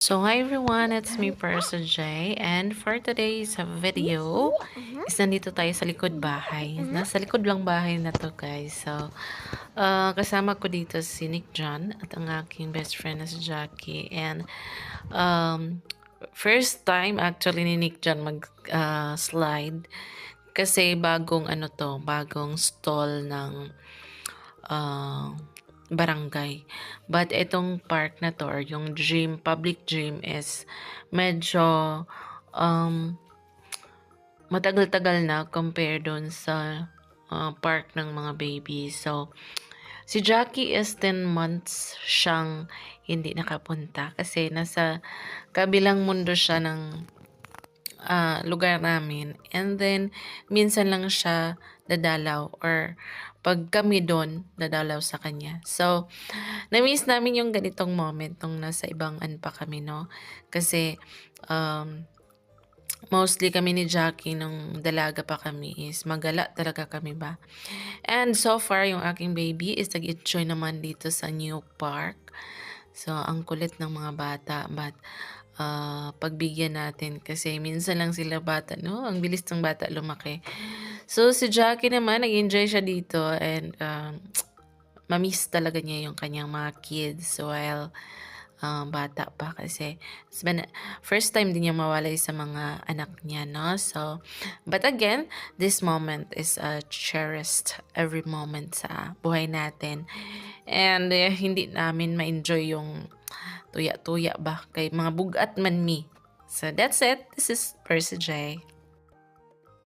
So hi everyone, it's me Persa J, and for today's video is nandito tayo sa likod bahay. Nasa likod lang bahay na to guys. So kasama ko dito si Nick John at ang aking best friend na si Jackie. And first time actually ni Nick John mag slide kasi bagong stall ng uh, barangay. But itong park na to or yung gym, public gym is medyo um, matagal-tagal na compare doon sa park ng mga baby. So, si Jackie is 10 months siyang hindi nakapunta kasi nasa kabilang mundo siya ng lugar namin. And then, minsan lang siya dadalaw or pag kami doon, dadalaw sa kanya. So, na-miss namin yung ganitong moment nung nasa ibang pa kami, no? Kasi, mostly kami ni Jackie nung dalaga pa kami is magala talaga kami ba. And so far, yung aking baby is nag-enjoy naman dito sa new park. So, ang kulit ng mga bata. But, pagbigyan natin kasi minsan lang sila bata, no? Ang bilis ng bata lumaki. So, si Jackie naman, nag-enjoy siya dito and mamiss talaga niya yung kanyang mga kids while bata pa kasi first time din niya mawalay sa mga anak niya, no? So, but again, this moment is cherished every moment sa buhay natin. And hindi namin ma-enjoy yung tuya-tuya ba kay mga bugat man mi. So, that's it. This is Percy J.